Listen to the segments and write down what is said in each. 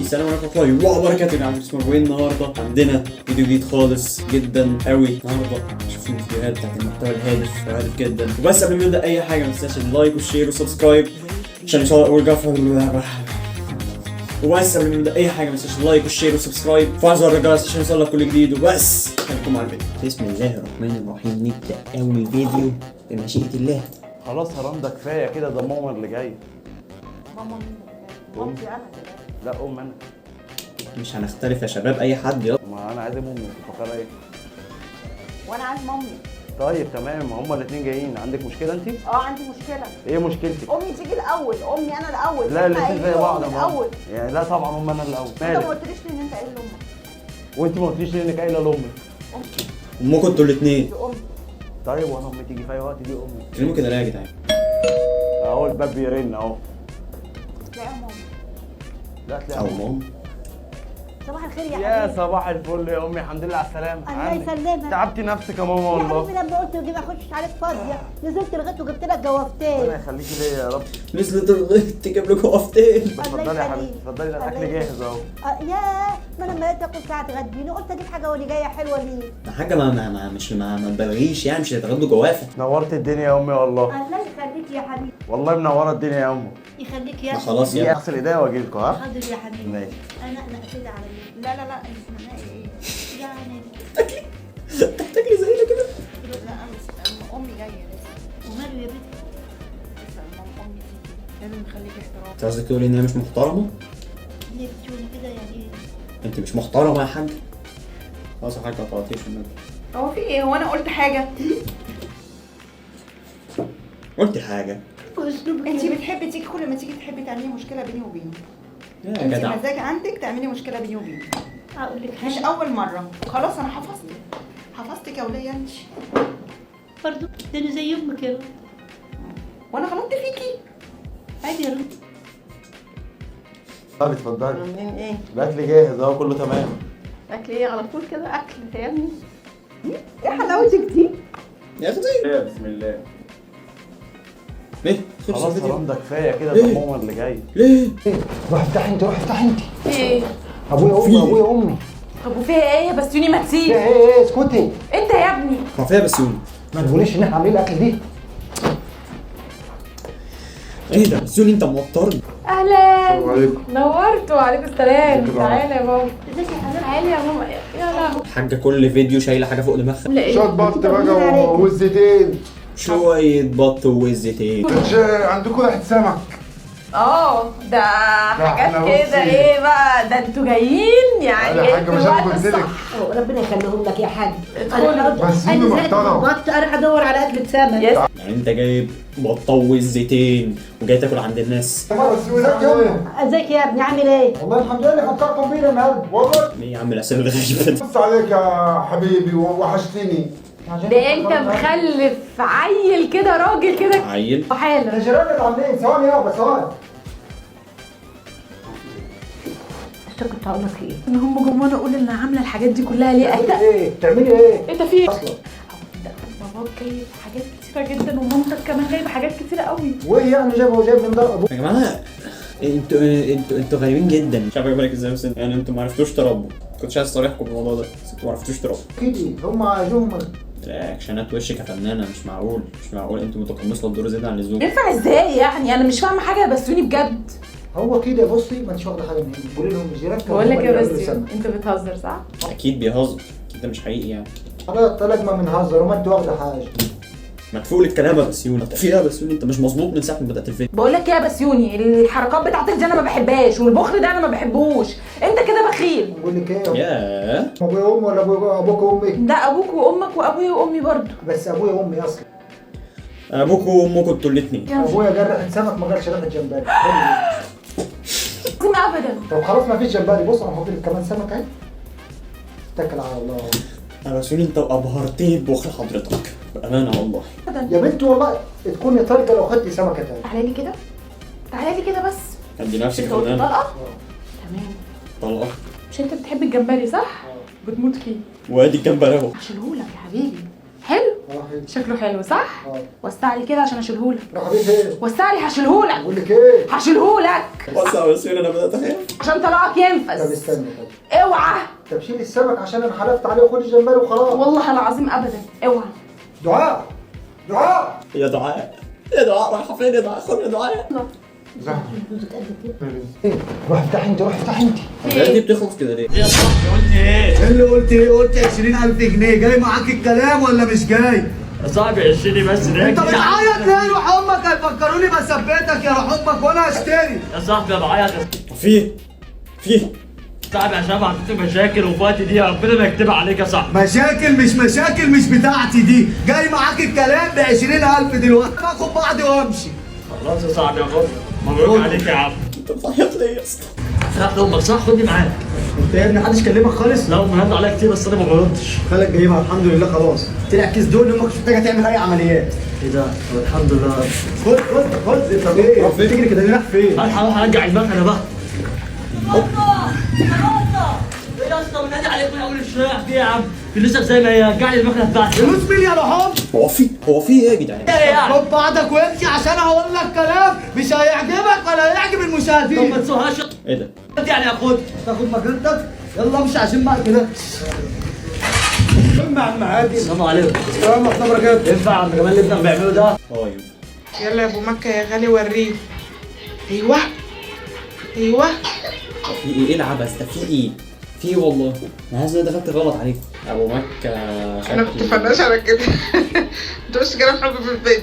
السلام عليكم ورحمه الله وبركاته يا جماعه. اسمه النهارده عندنا فيديو جديد خالص جدا قوي. النهارده شوفوا الفيديوهات بتاعت المحتوى الهادف جدا. وبس قبل ما نبدا اي حاجه ما تنساش اللايك والشير والسبسكرايب عشان يوصل وبس قبل ما نبدا اي حاجه ما تنساش اللايك والشير والسبسكرايب وفعل زر الجرس عشان يوصلك كل جديد. وبس خليكم مع الفيديو. بسم الله الرحمن الرحيم. نبدا اول فيديو بمشيئه الله. خلاص هرام ده كفايه كده، ده ماما اللي جاي. ماما مين؟ مامتي انا. لا انا. مش هنختلف يا شباب، اي حد يلا. ما انا عايز امي، فكر ايه؟ وانا عايز مامي. طيب تمام، هما الاثنين جايين. عندك مشكله انت؟ عندي مشكله. ايه مشكلتك؟ امي تيجي الاول، امي انا الاول. لا الاثنين زي بعض الاول. يعني لا طبعا هم انا الاول. انت ما قلتليش ليه ان انت قايل لامك؟ وانت ما قلتليش ليه انك قايله لامك؟ امكم انتوا الاثنين. دي امي. طيب وانا امي تيجي في اي وقت، دي امي. كلموا كده ليه يا جدعان؟ اهو الباب بيرن اهو. لا يا ماما. لا تلاقي او ماما. صباح الخير يا يا حبيبي. صباح الفل يا امي، الحمد لله على السلامه. الله عنك. يسلمك. تعبتي نفسك يا ماما يا والله. حبيبي لما قلت ما اخشش عليك فاضيه نزلت لغايه وجبت لك ربنا جوابتين. يخليكي ليا يا رب. نزلت الغيط تجيب لكم وقفتين. اتفضلي يا يخليك. حبيبتي، اتفضلي، ده الاكل الله جاهز اهو. ياه، ما انا لما لقيت اكل ساعه تغديني قلت اجيب حاجه وانا جايه حلوه ليه. حاجه ما تبالغيش يعني، مش هتاخدوا جوافه. نورت الدنيا يا امي والله. الله يخليك يا حبيبي. والله منوره الدنيا يا امي. يخليك يا ما خلاص يا يا اغسل ايديا واجي لكم. ها حاضر يا حبيبي. ماشي. انا كده على مين؟ لا اسمها ايه؟ يعني تاكلي زينا كده. لا انا امي جايه لسه. وماله يا بنتي؟ لسه امي تيجي. لازم نخليكي احترام. انت قصدك تقولي ان انا مش محترمه؟ ليه بتقولي كده يعني ايه؟ انت مش محترمه يا حاج. خلاص يا حاج ما تقاطعيش النبي. هو في ايه؟ هو انا قلت حاجه؟ قلت حاجه. اسلوبك انت إيه؟ بتحبي تيجي كل ما تيجي تحبي تعملي مشكله بيني وبينه. يا انت جدع مزاج عندك تعملي مشكله بيني وبينه. اقول لك مش حاجه اول مره. خلاص انا حفظتك يا وليه انت. برضه ده انا زي امك يا رب. وانا غلطت فيكي. عادي يا رب. طب اتفضلي، عاملين ايه؟ الاكل جاهز اهو كله تمام. اكل ايه على طول كده؟ اكل يا ابني. ايه حلاوتك دي؟ يا اختي. بسم الله. ليه؟ خلاص هرام ده كفايه كده، ليه؟ ده ماما اللي جاي. ليه؟ روح افتحي انت، روح افتحي انت. ايه؟ ابويا امي، ابويا امي. طب وفيها ايه؟ بس يوني ما تسيب. فيها ايه اسكتي. انت يا ابني. ما فيها بس يوني. ما تقوليش ان احنا عاملين الاكل دي. ايه ده؟ بس يوني انت موترني. اهلا. السلام عليكم. نورت وعليكم السلام. تعالى يا بابا. ازيك يا حبيبي؟ تعالي يا ماما. يا لهوي. الحاجه كل فيديو شايله حاجه فوق دماغها. شويه بط بقى والزيتين. شويه بط وزيتين. عندكم ريحه سمك. ده حاجات احنا كده. بصي. ايه بقى ده؟ انتوا جايين يعني. يا حاجه انتوا مش انا الوقت قلت لك. الصح. ربنا يخليهم لك يا حاج. ادخلوا. بس انه محترم. بط انا هدور على اكل سمك. يس. يعني انت جايب بطه وزيتين وجاي تاكل عند الناس. بس وزيك يا ازيك يا ابني؟ عامل ايه؟ والله الحمد لله فكركم بينا النهارده والله. ايه يا عم الاسئله الغريبه دي؟ بص عليك يا حبيبي وحشتني. ده انت مخلف عيل كده، راجل كده عيل. حالا. الجيران عاملين ثواني يابا ثواني. انت كنت هقول لك ايه؟ ان هم جم اقول ان عامله الحاجات دي كلها ليه؟ بتعملي ايه؟ بتعملي ايه؟ انت في ايه؟ اصلا باباك جايب حاجات كتيره جدا ومامتك كمان جايبه حاجات كتيره قوي. وايه يعني جايب من ده ابوك؟ يا جماعه انتوا غريبين جدا. مش عارف اقول لك ازاي، بس يعني انتوا ما عرفتوش تربوا. كنتش عايز اصارحكم بالموضوع ده بس انتوا ما عرفتوش تربوا. كده هم عايزوهم. رياكشنات وشك يا فنانه. مش معقول انتوا متقمصه الدور زياده عن اللزوم. ينفع ازاي يعني؟ انا مش فاهمه حاجه يا بسوني بجد. هو كده بصي ما انتش واخده حاجه مني. قولي لهم الجيران بقول لك يا بسوني انت بتهزر صح؟ اكيد بيهزر، اكيد ده مش حقيقي يعني. خلاص طلع ما بنهزر وما انت واخده حاجه. ما تفوق الكلام يا بسيوني. في ايه يا بسيوني؟ انت مش مظبوط من ساعه ما بدات الفيديو. بقول لك يا بسيوني الحركات بتاعتك دي انا ما بحبهاش، والبخل ده انا ما بحبوش. انت كده بخيل. بقول لك ايه؟ ياه. ابويا وامي ولا ابوك وامي؟ ده ابوك وامك وابويا وامي برضه. بس ابويا وامي اصلا. ابوكوا وامكوا انتوا الاثنين. ابويا قال ريحه سمك ما قالش ريحه جمبري. ابدا. طب خلاص ما فيش جمبري. بص انا هحط لك كمان سمك اهي. اتكل على الله. يا بسيوني انت ابهرتني ببخل حضرتك بامانه والله. يا بنت والله تكوني طريقه لو خدتي سمكه تاني. تعالى لي كده. تعالى لي كده بس. ادي نفسك انت قلت فنان. طلقه؟ تمام. طلقه. مش انت بتحب الجمبري صح؟ بتموت فيه. وادي الجنب اهو. هشيلهولك يا حبيبي. حلو؟ حلو. شكله حلو صح؟ وسع لي كده عشان اشيلهولك. روح بيه ايه؟ وسع لي هشيلهولك. بقول لك ايه؟ هشيلهولك وسع وسيل، انا بدات اخاف. عشان طلاقك طب ينفذ. استنى طب. اوعى. طب شيل السمك عشان انا حلفت عليه وخد الجمبري وخلاص. والله العظيم ابدا اوعى. دعاء دعاء يا دعاء، يا دعاء رايحه فين يا دعاء؟ خد يا دعاء. روح افتح انت، روح افتح انت. دي بتخلص كده ليه؟ ايه اللي قلت ايه؟ قلت 20,000 جنيه. جاي معاك الكلام ولا مش جاي؟ يا صاحبي 20 بس ده. انت بتعيط ليه؟ روح امك هيفكروني بثبتك يا روح امك وانا هشتري. يا صاحبي انا بعيط في صاحبي عشان عندي مشاكل وفي وقت دي ربنا ما يكتبها عليك يا صاحبي. مشاكل مش بتاعتي دي. جاي معاك الكلام ب 20,000 دلوقتي. باخد بعضي وامشي. خلاص يا صاحبي يا غالي، مبروك عليك يا عم. انت بتعيط ليه يا اسطى؟ راح امك صح، خدني معاك. انت يا ابني محدش كلمك خالص؟ لا هم هدوا عليا كتير بس انا ما بردش. خالك جايبها الحمد لله خلاص. طلع كيس دول امك مش محتاجه تعمل اي عمليات. ايه ده؟ طب الحمد لله. خد طب ايه؟ راح فين؟ تجري كده ليه؟ راح فين؟ هروح ارجع المكنه بقى. ايه يا اسطى بنادي عليك من اول الشارع في ايه يا عم؟ في لسه زي ما هي، رجع لي المكنه بتاعتي. فلوس مين يا رحام؟ هو في ايه يا جدعان؟ ايه يعني؟ خد بعضك وامشي عشان هقول لك كلام مش هيعجبك ولا هيعجب طب المشاهدين. ما تسوقهاش ايه ده؟ يعني اخد. تاخد مكانتك. يلا امشي عشان بقى كده. يا عم عادي. السلام عليكم. السلام ورحمه الله وبركاته. ينفع يا عم جمال اللي ابنك بيعمله ده؟ ينفع. يلا يا ابو مكه يا غالي وريه. ايوه ايوه. في ايه العبث ده؟ في ايه؟ في ايه والله؟ انا حاسس ان انا دخلت غلط عليك. ابو مكه انا كنت فناش على كده. انت بس كلام حب في البيت.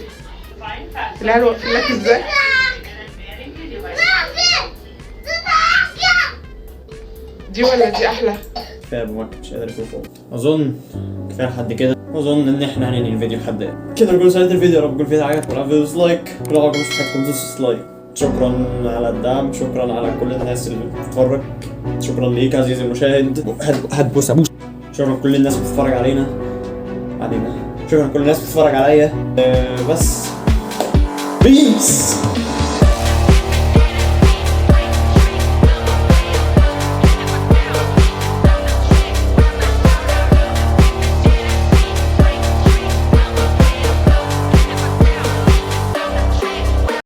العيال واقفين لك ازاي؟ دي ولا دي احلى؟ كفايه ابو مكه، مش قادر اشوفه. اظن كفايه لحد كده. اظن ان احنا هننهي الفيديو لحد كده. نكون سالت الفيديو. يا رب يكون الفيديو عجبكم. لو فيديو لايك، ولو عجبكم مش حاجتكم دوسوا لايك. شكرا على الدعم، شكرا على كل الناس اللي بتتفرج، شكرا ليك عزيزي المشاهد. هتبوس ابوس. شكرا لكل الناس اللي بتتفرج علينا. شكرا لكل الناس اللي بتتفرج عليا. بس بيس.